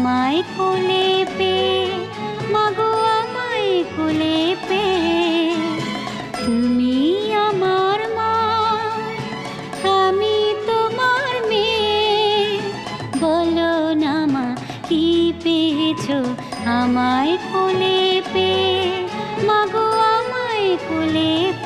আমায় কোলে পেয়ে, মাগো আমায় কোলে পেয়ে। তুমি আমার মা, আমি তোমার মেয়ে। বলো না মা, কি পেয়েছো আমায় কোলে পেয়ে, মাগো আমায় কোলে পেয়ে।